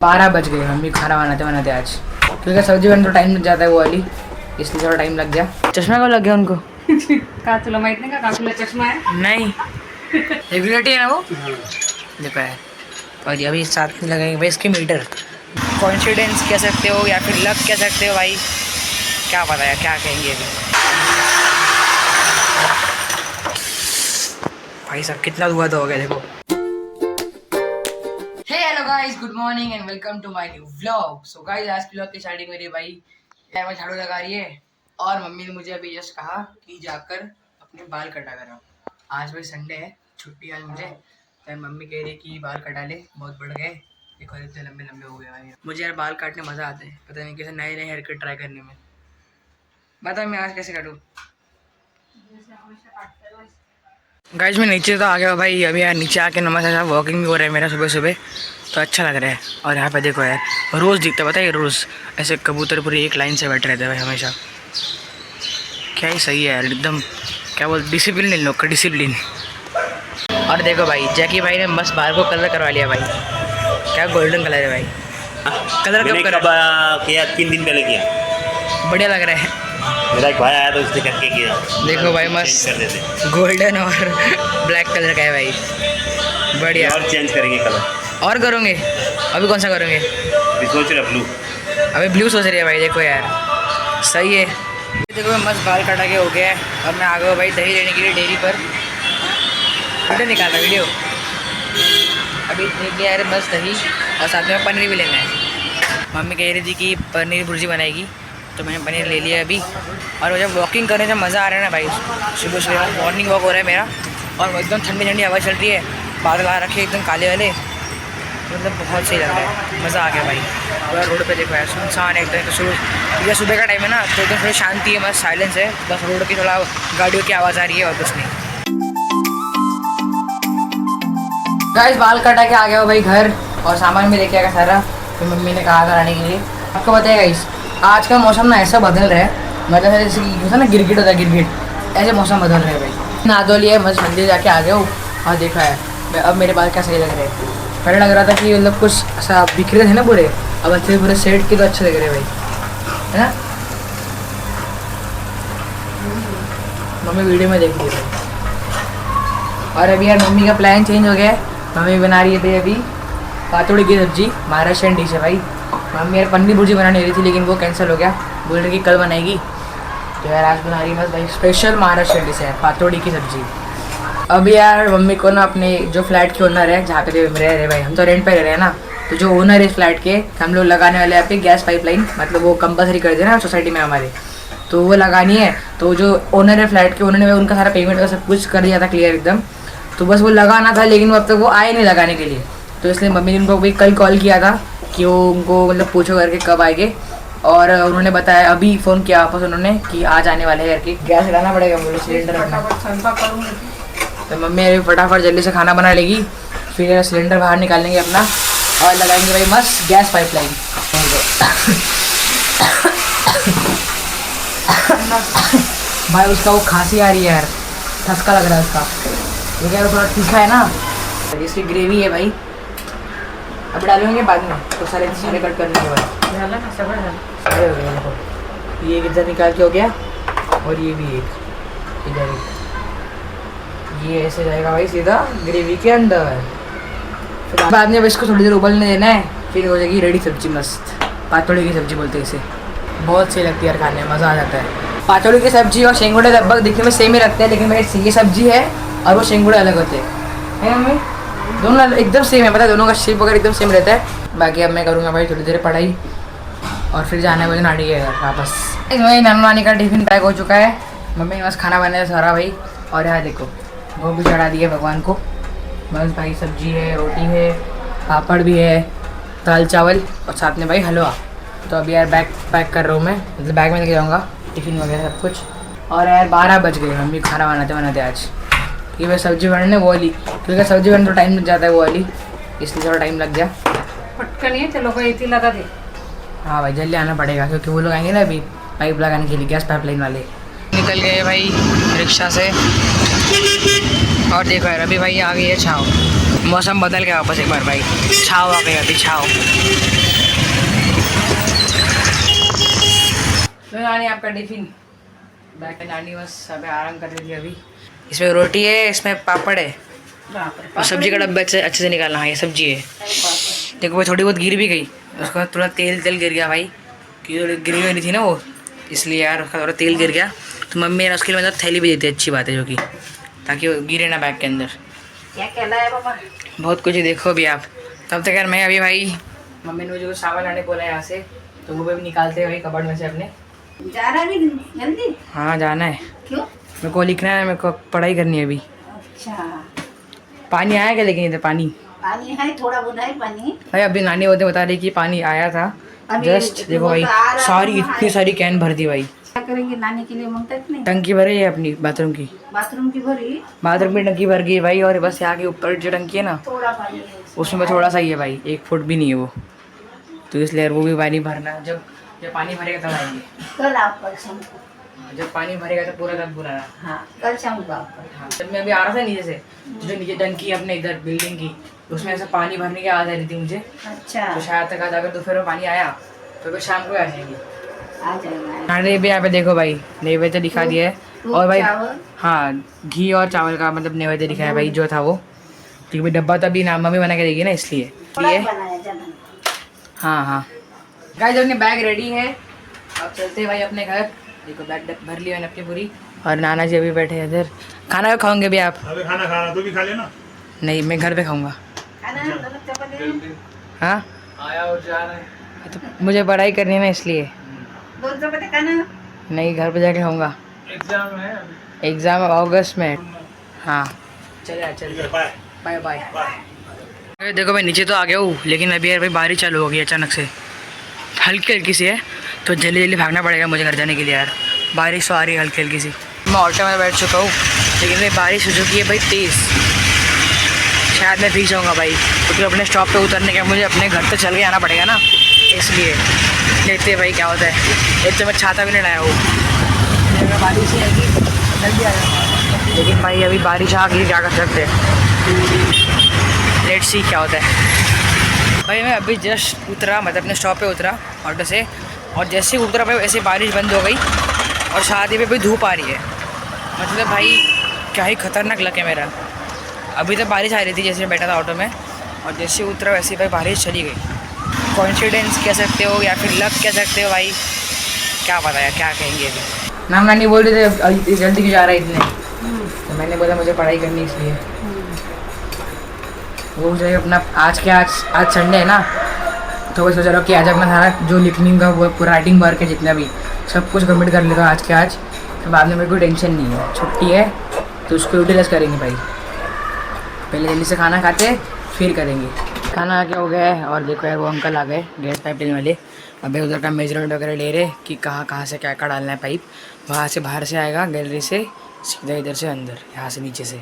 12 बज गए। मम्मी खाना बनाते बनाते आज, क्योंकि सब्जी बनने तो टाइम लग जाता है वो वाली, इसलिए थोड़ा टाइम लग गया। चश्मा कब लग गया उनको? का तुला माहित नाही का काकूला चष्मा है? नहीं, रेगुलेटरी है ना वो। देखा है। और अभी साथ में लगाएंगे भाई इसके मीटर। कॉन्फिडेंस कह सकते हो या फिर लक कह सकते हो भाई, क्या पता है क्या कहेंगे अभी। भाई साहब कितना धुआं तो हो गया देखो। Hello guys, good morning and welcome to my new vlog. So guys, आज की व्लॉग की स्टार्टिंग मेरी भाई में झाड़ू लगा रही है और मम्मी ने मुझे अभी जस्ट कहा कि जाकर अपने बाल कटा कर आओ। आज भाई संडे है, छुट्टी आज मुझे, तो मम्मी कह रही कि बाल कटा ले, बहुत बढ़ गए, देखो इतने लंबे लंबे हो गए भाई। मुझे यार बाल काटने मज़ा आता है, पता नहीं कैसे नए नए हेयर कट ट्राई करने में। बता मैं आज कैसे काटूँ। गाइस मैं नीचे तो आ गया भाई, अभी यार नीचे आके नमस्ते साहब वॉकिंग भी हो रहा है मेरा सुबह सुबह, तो अच्छा लग रहा है। और यहाँ पे देखो यार रोज़ दिखता है, पता है रोज़ ऐसे कबूतर पूरी एक लाइन से बैठे रहते हैं भाई हमेशा। क्या ही सही है यार, एकदम क्या बोल डिसिप्लिन इन लोग का, डिसिप्लिन। और देखो भाई जैकी भाई ने मस्त बाल को कलर करवा लिया भाई, क्या गोल्डन कलर है भाई। कलर कब किया? 3 दिन पहले किया। बढ़िया लग रहा है। मेरा एक भाई आया तो उसने करके किया। देखो भाई मस्त कर देते, गोल्डन और ब्लैक कलर का है भाई, बढ़िया। और चेंज करेंगे कलर और करोगे? अभी कौन सा करोगे? सोच रहे ब्लू। अभी ब्लू सोच रही है भाई, देखो यार सही है। देखो मैं मस्त बाल कटा के हो गया है और मैं आ गया भाई दही लेने के लिए डेयरी पर। वीडियो निकाल रहा वीडियो। अभी ले यार मस्त दही और साथ में पनीर भी लेना है। मम्मी कह रही थी कि पनीर भुर्जी बनाएगी, तो मैंने पनीर ले लिया अभी। और जब वॉकिंग करने से मज़ा आ रहा है ना भाई, सुबह सुबह मॉर्निंग वॉक हो रहा है मेरा, और एकदम ठंडी ठंडी हवा चल रही है, बादल आ रखे एकदम काले वाले, मतलब बहुत सही लग रहा है, मज़ा आ गया भाई। पूरा रोड पे देखो यार सुनसान है एकदम, तो सुबह का टाइम है ना, तो एकदम थोड़ी शांति है, बस साइलेंस है, बस रोड की थोड़ा गाड़ियों की आवाज़ आ रही है और कुछ नहीं। गाइस बाल कटा के आ गया हो भाई घर, और सामान भी लेके आएगा सारा, तो मम्मी ने कहा कराने के लिए। आपको बताएगा गाइस आज का मौसम ना ऐसा बदल रहा है, मतलब जैसे कि होता है ना गिरगिट होता है, गिरगिट ऐसे मौसम बदल रहा है भाई। नहा धो लिया, मस्त मंदिर जाके आ गया हूँ और देखा है अब मेरे बाल क्या सही लग रहे हैं। पहले लग रहा था कि मतलब कुछ ऐसा बिखरे थे ना पूरे, अब अच्छे पूरे सेट के तो अच्छे लग रहे हैं भाई, है ना। मम्मी वीडियो में देख ली भाई। और अभी यार मम्मी का प्लान चेंज हो गया है, मम्मी बना रही है भाई अभी पातोड़ी की सब्जी, महाराष्ट्रियन डिश है भाई। मम्मी यार पनीर भुर्जी बनाने रही थी लेकिन वो कैंसिल हो गया, बोल रही कि कल बनाएगी, तो यार आज बना रही है बस भाई स्पेशल महाराष्ट्रियन डिश है पातोड़ी की सब्जी। अभी यार मम्मी को ना अपने जो फ्लैट के ओनर है, जहाँ पे रह रहे भाई, हम तो रेंट पे रह रहे हैं ना, तो जो ओनर है इस फ्लैट के, हम लोग लगाने वाले यहाँ पे गैस पाइपलाइन, मतलब वो कंपलसरी कर देना सोसाइटी में हमारे, तो वो लगानी है। तो जो ओनर है फ्लैट के, उन्होंने उनका सारा पेमेंट का सब कुछ कर दिया था क्लियर एकदम, तो बस वो लगाना था, लेकिन वो अब तक वो आए नहीं लगाने के लिए, तो इसलिए मम्मी ने उनको भी कल कॉल किया था कि वो उनको मतलब पूछो करके कब आएंगे, और उन्होंने बताया अभी फ़ोन किया वापस उन्होंने कि आज आने वाले हैं करके। गैस लाना पड़ेगा बोलो, सिलेंडर रखना, तो मम्मी अभी फटाफट जल्दी से खाना बना लेगी, फिर सिलेंडर बाहर निकाल लेंगे अपना और लगाएंगे भाई मस्त गैस पाइपलाइन। भाई उसका वो खांसी आ रही है यार, ठसका लग रहा है उसका, क्योंकि यार थोड़ा तीखा है ना। इसकी ग्रेवी है भाई, अब डालेंगे बाद में, तो सारे कट करने के बाद सारे हो गए। देखो ये एक इधर निकाल के हो गया, और ये भी एक इधर, ये ऐसे जाएगा भाई सीधा ग्रेवी के अंदर। फिर बाद में इसको थोड़ी देर उबलने देना है, फिर हो जाएगी रेडी सब्जी मस्त। पातोड़ी की सब्जी बोलते हैं इसे, बहुत सही लगती है यार खाने में, मज़ा आ जाता है। पातोड़ी की सब्जी और शेंगुड़े लगभग दिखने में सेम ही रखते हैं, लेकिन मेरी ये सब्जी है और वो शेंगुड़े अलग होते हैं मम्मी, दोनों एकदम सेम है, पता है, दोनों का शेप वगैरह एकदम सेम रहता है। बाकी अब मैं करूँगा भाई थोड़ी देर पढ़ाई, और फिर जाना है मुझे नानी के घर वापस। भाई नानू नानी का टिफिन पैक हो चुका है, मम्मी ने बस खाना बनाया सारा भाई, और यहाँ देखो वो भी चढ़ा दिया भगवान को, बस भाई सब्जी है, रोटी है, पापड़ भी है, दाल चावल और साथ में भाई हलवा। तो अभी यार बैग पैक कर रहा हूँ मैं, मतलब बैग में लेके जाऊँगा टिफ़िन वगैरह सब कुछ। और यार 12 बज गए मम्मी खाना बनाते बनाते आज, कि मैं सब्जी बनाने वो वाली, क्योंकि सब्जी बनाने तो टाइम लग जाता है वो वाली, इसलिए थोड़ा टाइम लग गया। पटकन ये चलो को इतनी लगा दे। हाँ भाई जल्दी आना पड़ेगा, क्योंकि वो लोग आएंगे ना अभी पाइप लगाने के लिए, गैस पाइपलाइन वाले। निकल गए भाई रिक्शा से, और देखो यार अभी भाई आ गई है छाँव। मौसम बदल गया वापस एक बार भाई, छाव आ गई अभी, छाव। तो नानी आपका टिफिन बैग पे, नानी बस अभी आराम कर रही थी अभी। इसमें रोटी है, इसमें पापड़ है और सब्जी का डब्बा अच्छे से निकालना है। ये सब्जी है, देखो भाई थोड़ी बहुत गिर भी गई, उसके बाद थोड़ा तेल गिर गया भाई, क्योंकि थोड़ी गिरी हुई थी ना वो, इसलिए यार उसका थोड़ा तेल गिर गया। तो मम्मी ने उसके लिए मतलब थैली भी देती है, अच्छी बात है जो कि, ताकि वो गिरे ना बैग के अंदर। क्या कहला है पापा? बहुत कुछ देखो अभी आप। तब तक यार मैं अभी भाई, मम्मी ने मुझे सामान लाने बोला है यहाँ से, तो वो भी निकालते हैं भाई कबर्ड में से अपने। जा रहा है जल्दी? हाँ जाना है, क्यों? मेरे को लिखना है, मेरे को पढ़ाई करनी है अभी। अच्छा, पानी आया क्या लेकिन इधर पानी? पानी है, थोड़ा बहुत है पानी भाई अभी नानी होते बता रही कि पानी आया था जस्ट, देखो भाई सारी इतनी सारी कैन भर दी भाई। क्या करेंगे नानी के लिए? मांगता है नहीं? टंकी भरी है अपनी बाथरूम की, बाथरूम की भरी? बाथरूम की टंकी भर गई है भाई। और बस यहाँ के ऊपर जो टंकी है ना, थोड़ा पानी है उसमें थोड़ा सा ही है भाई, 1 फुट भी नहीं है वो, तो इसलिए वो भी पानी भरना। जब जब पानी भरेगा तब आएंगे। कल आप कल शाम को? जब पानी भरेगा तो पूरा तब पूरा। हाँ कल शाम को आपका। हाँ, जब मैं अभी आ रहा था नीचे से, जो नीचे टंकी है अपने इधर बिल्डिंग की, उसमें ऐसा पानी भरने की आवाज़ आ रही थी मुझे। अच्छा, तो शायद तक आज अगर दोपहर में पानी आया तो फिर शाम को आ जाएंगे। आ जाएगा। खाने भी यहाँ पे देखो भाई, नैवेद्य दिखा दिया है। और भाई हाँ, घी और चावल का मतलब नैवेद्य दिखाया है भाई, जो था वो, क्योंकि भाई डब्बा तभी ना मम्मी बना के देगी ना, इसलिए। हाँ हाँ गाइस, अपने बैग रेडी है, अब चलते हैं भाई अपने घर। देखो बैग भर लिया मैंने अपनी पूरी, और नाना जी अभी बैठे हैं इधर। खाना खाओगे भी आप? अबे खाना खाना तू भी खा लेना। नहीं, मैं घर पे खाऊंगा। हाँ आया और जा रहा है। तो मुझे पढ़ाई करनी है ना, इसलिए। नहीं, घर पे जाके खाऊंगा, एग्जाम है, एग्ज़ाम अगस्त में। हाँ चले चल, बाय बाय। देखो मैं नीचे तो आ गया हूँ, लेकिन अभी यार भाई बारिश चालू हो गई अचानक से, हल्की हल्की सी है, तो जल्दी जल्दी भागना पड़ेगा मुझे घर जाने के लिए यार। बारिश तो आ रही है हल्की हल्की सी। मैं ऑटो में बैठ चुका हूँ, लेकिन भाई बारिश हो चुकी है भाई तेज़, शायद मैं भीग जाऊँगा भाई, क्योंकि अपने स्टॉप पे उतरने के मुझे अपने घर तक चल के आना पड़ेगा ना, इसलिए देखते हैं भाई क्या होता है। एक तो मैं छाता भी नहीं लाया हूँ, बारिश ही आएगी जल्दी आ जाऊँगा, लेकिन भाई अभी बारिश आ गई, क्या कर सकते हैं, लेट्स सी क्या होता है। भाई मैं अभी जस्ट उतरा, मतलब अपने स्टॉप पे उतरा ऑटो से, और जैसे ही उतरा भाई वैसे बारिश बंद हो गई, और शादी पे भी धूप आ रही है। मतलब भाई क्या ही खतरनाक लग है मेरा। अभी तो बारिश आ रही थी जैसे मैं बैठा था ऑटो में, और जैसे उतरा वैसे भाई बारिश चली गई। कॉन्फिडेंस कह सकते हो या फिर लक कह सकते हो भाई, क्या पता है क्या कहेंगे अभी। नाम नानी बोल रहे थे जल्दी क्यों जा रहा है इतने, तो मैंने बोला मुझे पढ़ाई करनी इसलिए। वो जो है अपना आज संडे है ना, तो वही सोच रहा हूँ कि आज अपना सारा जो लिखने का वो पूरा राइटिंग वर्क है जितना भी सब कुछ कंप्लीट कर लेगा आज के आज, तो बाद में मेरे को टेंशन नहीं है, छुट्टी है तो उसको यूटिलाइज करेंगे भाई। पहले जल्दी से खाना खाते फिर करेंगे। खाना क्या हो गया है, और देखो यार वो अंकल आ गए गैस पाइप लेने वाले। अभी उधर का मेजरमेंट वगैरह ले रहे कि कहाँ से क्या डालना है पाइप, वहाँ से बाहर से आएगा गैलरी से सीधा इधर से अंदर, यहाँ से नीचे से।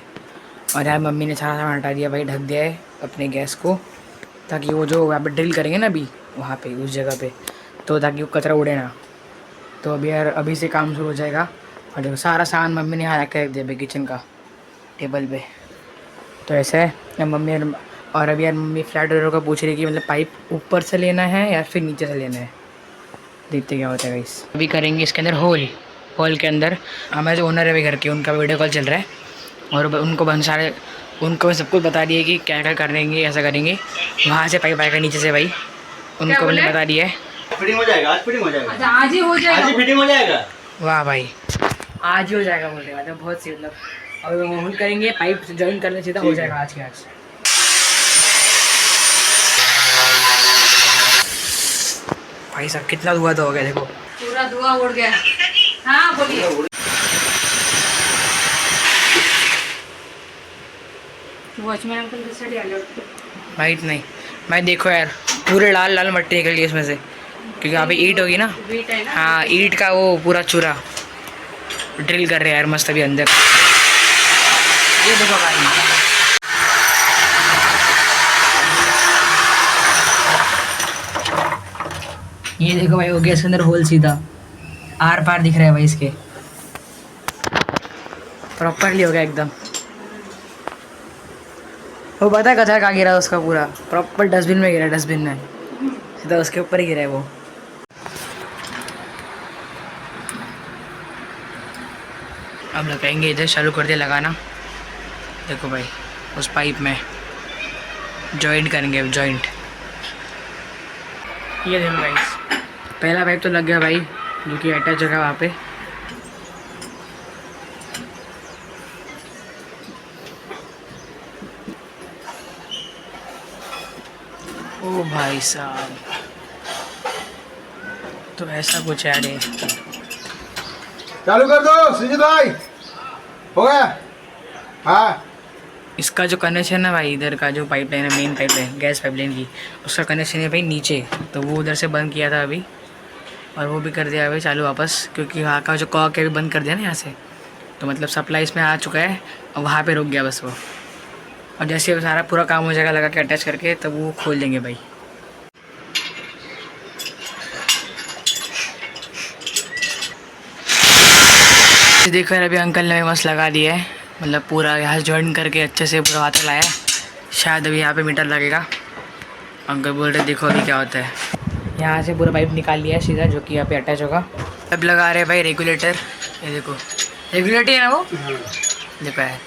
और यार मम्मी ने सारा सामान हटा दिया भाई, ढक दिया है अपने गैस को, ताकि वो जो वहाँ पर ड्रिल करेंगे ना अभी वहाँ पे उस जगह पे, तो ताकि वो कचरा उड़े ना। तो अभी यार अभी से काम शुरू हो जाएगा। और देखो सारा सामान मम्मी ने यहाँ रख के रख दिया भाई किचन का टेबल पे। तो ऐसा है मम्मी, और अभी यार मम्मी फ्लैट ओनर को पूछ रही कि मतलब पाइप ऊपर से लेना है या फिर नीचे से लेना है, देखते क्या होता है गाइस। अभी करेंगे इसके अंदर होल के अंदर। हमारे जो ओनर है अभी घर के, उनका वीडियो कॉल चल रहा है, और उनको सब कुछ बता दिए कि क्या क्या करेंगे, ऐसा करेंगे। वहाँ से पाइप आएगा नीचे से भाई, उनको मैंने बता दिया है। फिटिंग हो जाएगा, आज फिटिंग हो जाएगा। अच्छा, आज ही हो जाएगा, आज ही फिटिंग हो जाएगा। वाह भाई, आज ही हो जाएगा बोलने का, तो बहुत सी मतलब अभी होल करेंगे, पाइप ज्वाइन करने सीधा हो जाएगा आज के आज। भाई साहब कितना धुआं तो हो गया, देखो पूरा धुआं उड़ गया। हाँ बोलिए। वॉचमैन अंकल किस साइड आ गए? वाइट नहीं भाई, देखो यार पूरे लाल लाल मट्टी निकल गई इसमें से, क्योंकि यहाँ पे ईंट होगी ना। हाँ, ईंट का वो पूरा चूरा ड्रिल कर रहे हैं यार मस्त अभी अंदर। ये देखो भाई, ये देखो भाई, हो गया इसके अंदर होल, सीधा आर पार दिख रहा है भाई इसके, प्रॉपरली हो गया एकदम। वो पता है कचरा कहाँ गिरा उसका पूरा प्रॉपर डस्टबिन में गिरा, डस्टबिन में सीधा उसके ऊपर ही गिरा है वो। अब लगाएंगे इधर, चालू कर दिया लगाना। देखो भाई उस पाइप में जॉइंट करेंगे, अब जॉइंट। ये देखो भाई पहला पाइप तो लग गया भाई, जो कि अटैच होगा वहाँ पे। ओ भाई साहब, तो ऐसा कुछ है रे। चालू कर दो सुजीत भाई, हो गया। हाँ इसका जो कनेक्शन है भाई, इधर का जो पाइपलाइन है, मेन पाइपलाइन गैस पाइपलाइन की, उसका कनेक्शन है भाई नीचे, तो वो उधर से बंद किया था अभी, और वो भी कर दिया भाई चालू वापस, क्योंकि वहाँ का जो कॉक है भी बंद कर दिया ना यहाँ से, तो मतलब सप्लाई इसमें आ चुका है और वहाँ पे रुक गया बस वो। और जैसे वो सारा पूरा काम हो जाएगा लगा के अटैच करके, तब वो खोल देंगे भाई। देखो यार अभी अंकल ने मस्त लगा दिया है, मतलब पूरा यहाँ जॉइन करके अच्छे से पूरा हाथ लाया है। शायद अभी यहाँ पे मीटर लगेगा। अंकल बोल रहे देखो अभी क्या होता है। यहाँ से पूरा पाइप निकाल लिया है सीधा, जो कि यहाँ पे अटैच होगा। अब लगा रहे हैं भाई रेगुलेटर, ये देखो रेगुलेटर है ना वो, देखो है।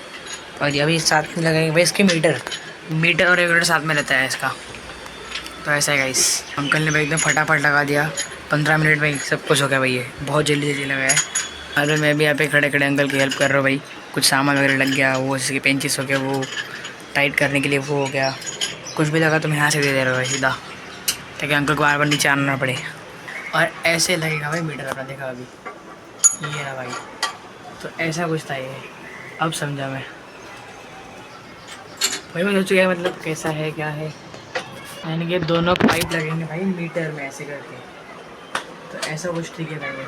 और अभी साथ में लगाएंगे भाई इसके मीटर और रेगुलेटर साथ में रहता है इसका। तो ऐसा है गाइस, अंकल ने भाई एकदम फटाफट लगा दिया, 15 मिनट में सब कुछ हो गया भाई। ये बहुत जल्दी लगाया है। और मैं भी यहाँ पे खड़े खड़े अंकल की हेल्प कर रहा हूँ भाई। कुछ सामान वगैरह लग गया, वो जैसे कि पेंचिस हो गया, वो टाइट करने के लिए वो हो गया। कुछ भी लगा तो मैं यहाँ से दे रहा हूँ सीधा, ताकि अंकल को बार बार नीचे आना ना पड़े। और ऐसे लगेगा भाई मीटर, अपना देखा अभी ये ना भाई। तो ऐसा कुछ था ये, अब समझा मैं भाई। मैं सोचू क्या मतलब कैसा है क्या है, यानी कि दोनों पाइप लगेंगे भाई मीटर में ऐसे करके। तो ऐसा कुछ ठीक है भाई,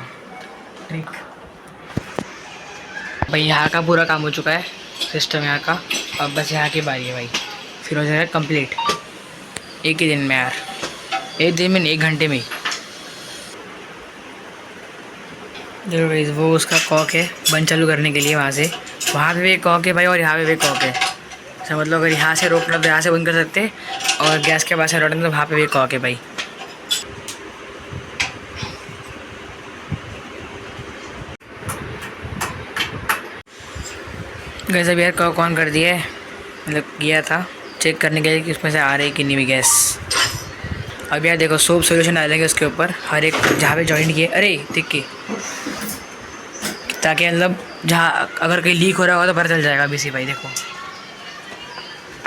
ट्रिक भाई। यहाँ का पूरा काम हो चुका है, सिस्टम यहाँ का। अब बस यहाँ की बारी है भाई, फिर हो जाएगा कंप्लीट एक ही दिन में यार, एक दिन में 1 घंटे में ही। देखो भाई वो उसका कॉक है बंद चालू करने के लिए, वहाँ पे भी एक कॉक है भाई, और यहाँ पे भी एक कॉक है। अच्छा मतलब अगर यहाँ से रोकना तो यहाँ से बंद कर सकते, और गैस के पास से रोकना तो वहाँ पे भी एक कॉक है भाई। गैस अभी यार कॉक ऑन कर दिया है, मतलब किया था चेक करने के लिए कि उसमें से आ रही है कि नहीं भी गैस। अब यार देखो सोप सॉल्यूशन डालेंगे उसके ऊपर, हर एक जहाँ पे जॉइंट किए, अरे देख के, ताकि मतलब जहाँ अगर कहीं लीक हो रहा होगा तो पता चल जाएगा अभी से भाई। देखो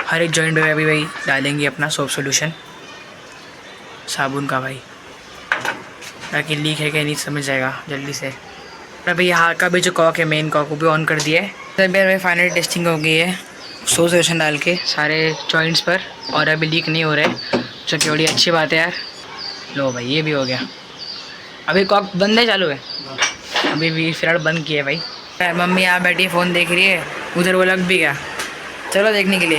हर एक जॉइंट में अभी भाई डालेंगे अपना सोप सॉल्यूशन साबुन का भाई, ताकि लीक है क्या नहीं समझ जाएगा जल्दी से। और भाई यहाँ का भी जो कॉक है मेन कॉक, वो भी ऑन कर दिया है। तब यार भाई फाइनल टेस्टिंग हो गई है सोप सॉल्यूशन डाल के सारे जॉइंट्स पर, और अभी लीक नहीं हो रहा है, जो कि बड़ी अच्छी बात है यार। लो भाई ये भी हो गया। अभी कॉक बंद है चालू है, अभी भी फिलहाल बंद किया है भाई। यार मम्मी यहाँ बैठी फ़ोन देख रही है, उधर वो लग भी गया, चलो देखने के लिए।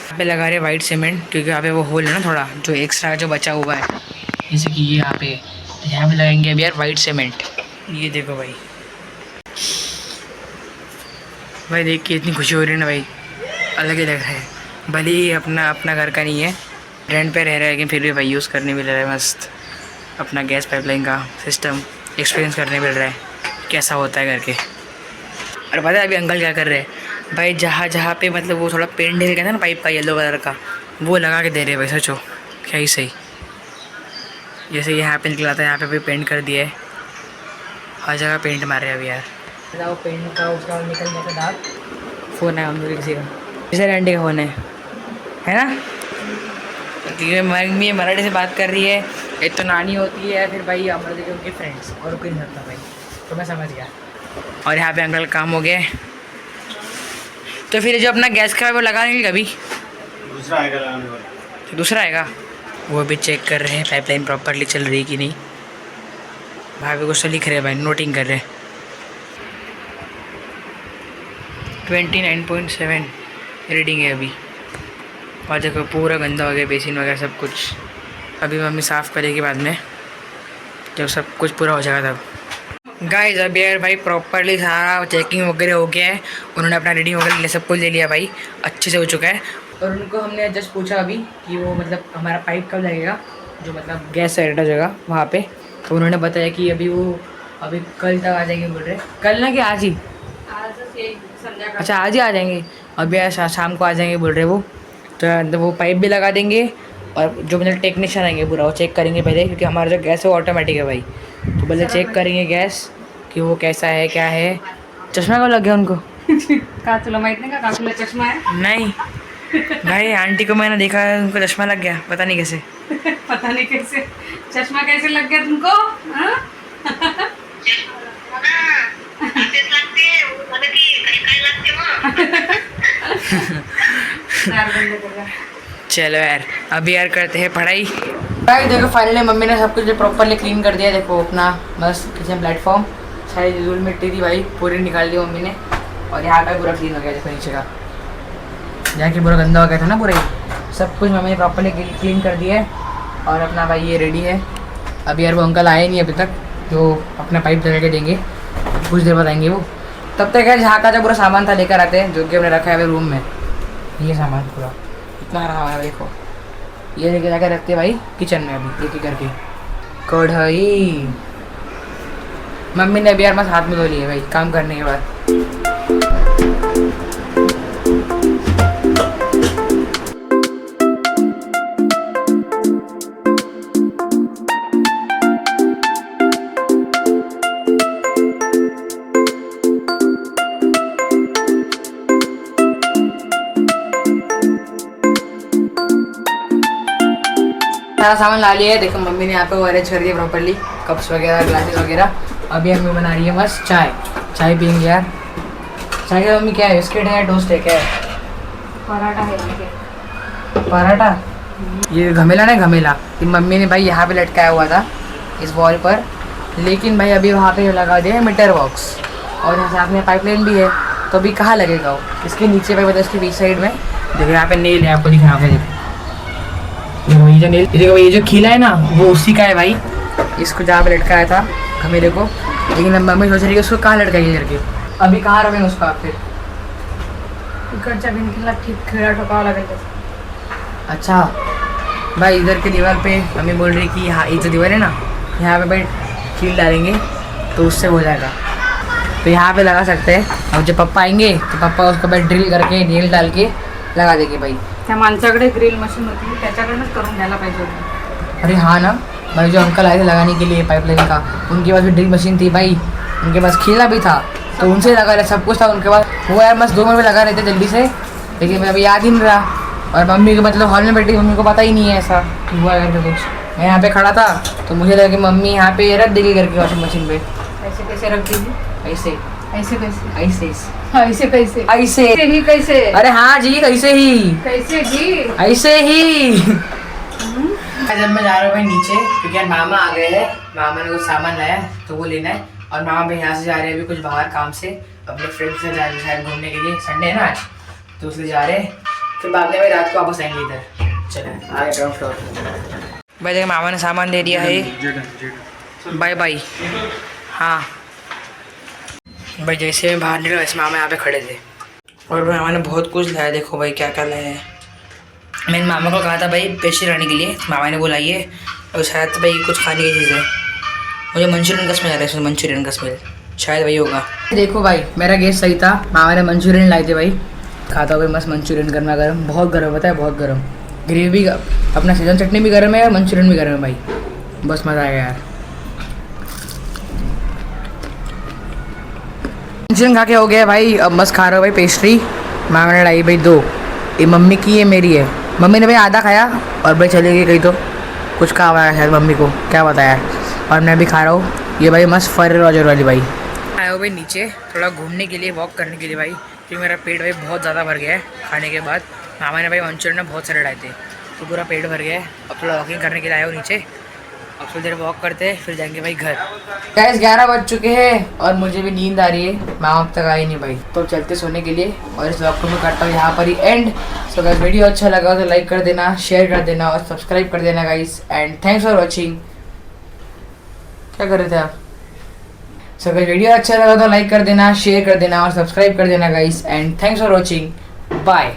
यहाँ पे लगा रहे वाइट सीमेंट, क्योंकि यहाँ पे वो होल है ना थोड़ा जो एक्स्ट्रा जो बचा हुआ है, जैसे कि ये यहाँ पे लगाएंगे अभी यार वाइट सीमेंट। ये देखो भाई, भाई देख के इतनी खुशी हो रही है ना भाई, अलग ही लग रहा है। भले ही अपना घर का नहीं है, रेंट पे रह रहा है, लेकिन फिर भी भाई यूज़ करने मिल रहा है मस्त। अपना गैस पाइपलाइन का सिस्टम एक्सपीरियंस करने मिल रहा है कैसा होता है करके। और पता है अभी अंकल क्या कर रहे हैं भाई, जहाँ पे मतलब वो थोड़ा पेंट ढेर गया था ना पाइप का येलो कलर का, वो लगा के दे रहे हैं भाई। सोचो क्या ही सही, जैसे यहाँ पे निकला था यहाँ पे भी पेंट कर दिया है, हर जगह पेंट मार रहे हैं अभी यार। वो पेंट का उसका निकलने का दाग, फ़ोन है हम लोग किसी का, किसी आंटी का फ़ोन है ना, क्योंकि मम्मी मराठी से बात कर रही है। एक तो नानी होती है, फिर भाई अमर देखिए उनके फ्रेंड्स, और कोई नहीं सकता भाई, तो मैं समझ गया। और यहाँ पे अंकल काम हो गया, तो फिर जो अपना गैस का वो लगा नहीं कभी दूसरा आएगा लगाने वाला, तो दूसरा आएगा, वो भी चेक कर रहे हैं पाइपलाइन प्रॉपरली चल रही कि नहीं। भाई भी कुछ तो लिख रहे हैं भाई, नोटिंग कर रहे हैं। 29.7 रीडिंग है अभी, और देखो पूरा गंदा हो गया बेसिन वगैरह सब कुछ। अभी मम्मी साफ़ करेगी बाद में, जब सब कुछ पूरा हो जाएगा तब। गाइस अभी यार भाई प्रॉपरली सारा चेकिंग वगैरह हो गया है, उन्होंने अपना रीडिंग वगैरह सब कुछ ले लिया भाई, अच्छे से हो चुका है। और उनको हमने जस्ट पूछा अभी कि वो मतलब हमारा पाइप कब लगेगा, जो मतलब गैस सिलेंडर जगह वहाँ पे, तो उन्होंने बताया कि अभी कल तक आ जाएंगे बोल रहे। कल ना कि आज ही? अच्छा आज ही आ जाएंगे, अभी आज शाम को आ जाएंगे बोल रहे वो। तो वो पाइप भी लगा देंगे और जो मतलब टेक्नीशियन आएंगे पूरा वो चेक करेंगे पहले, क्योंकि हमारा जो गैस है वो ऑटोमेटिक है भाई, तो पहले चेक करेंगे गैस कि वो कैसा है क्या है। चश्मा कब लग गया उनको? का तुला माहित नाही का काकूला चष्मा आहे? नहीं भाई, आंटी को मैंने देखा है उनको चश्मा लग गया, पता नहीं कैसे। पता नहीं कैसे चश्मा कैसे लग गया तुमको? हाँ? चलो यार अभी यार करते हैं पढ़ाई। भाई देखो फाइनली मम्मी ने सब कुछ प्रॉपरली क्लीन कर दिया। देखो अपना मस्त किचन प्लेटफॉर्म, सारी धूल मिट्टी थी भाई पूरी निकाल दी मम्मी ने, और यहाँ पे पूरा क्लीन हो गया। देखो नीचे का जहाँ की पूरा गंदा हो गया था ना पूरा, सब कुछ मम्मी ने प्रॉपरली क्लीन कर दिया है। और अपना भाई ये रेडी है। अभी यार वो अंकल आए नहीं अभी तक, जो अपना पाइप लगा के देंगे, कुछ देर बाद आएंगे वो। तब तक यार जहाँ का जो पूरा सामान था लेकर आते हैं, जो कि हमने रखा है रूम में। ये सामान पूरा इतना रहा है देखो, ये लेके जाकर रखते हैं भाई किचन में अभी एक एक करके। कढ़ाई मम्मी ने अभी यार मस्त हाथ में धो लिए भाई काम करने के बाद। सारा सामान ला लिया है। देखो मम्मी ने यहाँ पे अरेंज कर दिया प्रॉपरली, कप्स वगैरह ग्लासेस वगैरह। अभी मम्मी बना रही है मस्त चाय पियेंगे यार। चाय का मम्मी क्या है, बिस्किट है या टोस्ट है, क्या है? पराठा है। पराठा? ये घमेला नहीं घमेला, ये मम्मी ने भाई यहाँ पे लटकाया हुआ था इस वॉल पर, लेकिन भाई अभी वहाँ पे लगा दिया है मीटर बॉक्स, और यहाँ साथ में पाइपलाइन भी है। तो अभी कहाँ लगेगा वो? इसके नीचे पे मतलब इसके बीच साइड में देखो यहाँ पे नेल है, आपको दिखा रहा है। देखो ये जो खिला है ना वो उसी का है भाई, इसको जहाँ पे लटकाया था घमेले को। लेकिन अब मम्मी सोच रही है उसको कहाँ लटकाएगी करके, अभी कहाँ रखेंगे उसको आप फिर? इकडच्या भिंतीला ठीक खिळा ठोकावा लागेल त्याचा। अच्छा भाई इधर के दीवार पे मम्मी बोल रही कि हाँ ये जो दीवार है ना यहाँ पे भाई कील डालेंगे तो उससे हो जाएगा, तो यहाँ पे लगा सकते हैं। अब जब पापा आएंगे तो पापा उसको भाई ड्रिल करके नेल डाल के लगा देंगे भाई। त्या माणसाकडे ग्रिल मशीन होती त्याच्याकडनंच करून घ्यायला पाहिजे होती। अरे हाँ ना भाई, जो अंकल आए थे लगाने के लिए पाइपलाइन का, उनके पास भी ड्रिल मशीन थी भाई, उनके पास खीला भी था, तो उनसे लगा रहे, सब कुछ था उनके पास। वो यार बस 2 मिनट में लगा रहे थे जल्दी से, लेकिन अभी याद ही नहीं रहा। और मम्मी को मतलब हॉल में बैठी, मम्मी को पता ही नहीं है ऐसा कि हुआ करके कुछ। मैं यहाँ पे खड़ा था तो मुझे लगा कि मम्मी यहाँ पे रख देगी करके वॉशिंग मशीन पे। ऐसे कैसे रख दीजिए? ऐसे ऐसे कैसे? ऐसे ऐसे कैसे? ऐसे ऐसे ही कैसे? अरे हाँ जी ऐसे ही कैसे जी? ऐसे ही। जब मैं जा रहा हूँ भाई नीचे, क्योंकि यार मामा आ गए हैं, मामा ने कुछ सामान लाया है तो वो लेना है। और मामा भाई यहाँ से जा रहे हैं अभी कुछ बाहर काम से, अपने फ्रेंड्स से जा रहे हैं शायद घूमने के लिए, संडे है ना आज, तो उसलिए जा रहे हैं। फिर बाद में भाई रात को वापस आएंगे इधर। चले आगे ग्राउंड फ्लोर भाई। देखिए मामा ने सामान दे दिया है, बाय बाय। हाँ भाई जैसे मैं बाहर निकला वैसे मामा यहाँ पे खड़े थे, और भाई मामा ने बहुत कुछ लाया। देखो भाई क्या क्या लाया है। मैंने मामा को कहा था भाई पेस्ट्री लाने के लिए, मामा ने बुलाइए, और शायद भाई कुछ खाने की चीज़ है। मुझे मंचूरियन का स्मेल आ रहा है, इसमें मंचूरियन का स्मेल शायद वही होगा। देखो भाई मेरा गेस सही था, मामा ने मंचूरियन लाए थे भाई। खाता हुआ मस्त मंचूरियन गर्मा गर्म, बहुत गर्म होता है, बहुत गर्म। ग्रेवी अपना सीजन चटनी भी गर्म है और मंचूरियन भी गर्म है भाई, बस मज़ा आएगा यार। मंचूरियन खा के हो गया भाई, अब मस्त खा रहा हूँ भाई पेस्ट्री। मामा ने लाई भाई 2, ये मम्मी की है मेरी है। मम्मी ने भाई आधा खाया और भाई चली गई कहीं, तो कुछ कहा हुआ है शायद मम्मी को, क्या बताया। और मैं भी खा रहा हूँ ये भाई मस्त फर रॉजर वाली भाई। आया हो भाई नीचे थोड़ा घूमने के लिए, वॉक करने के लिए भाई, क्योंकि मेरा पेट भाई बहुत ज़्यादा भर गया है खाने के बाद। मामा ने भाई मंचूरियन बहुत सारे लाए थे तो पूरा पेट भर गया है। अब थोड़ा वॉकिंग करने के लिए आया हो नीचे, अब थोड़ी देर वॉक करते हैं फिर जाएंगे भाई घर। गाइस 11 बज चुके हैं और मुझे भी नींद आ रही है, मामा अब तक आई नहीं भाई, तो चलते सोने के लिए। और इस व्लॉग को मैं करता हूँ यहाँ पर ही एंड। सो गाइस वीडियो अच्छा लगा तो लाइक कर देना, शेयर कर देना और सब्सक्राइब कर देना guys, and thanks for watching. क्या कर रहे थे आप? सो अगर वीडियो अच्छा लगा तो लाइक कर देना, शेयर कर देना और सब्सक्राइब कर देना guys, and thanks for watching, bye.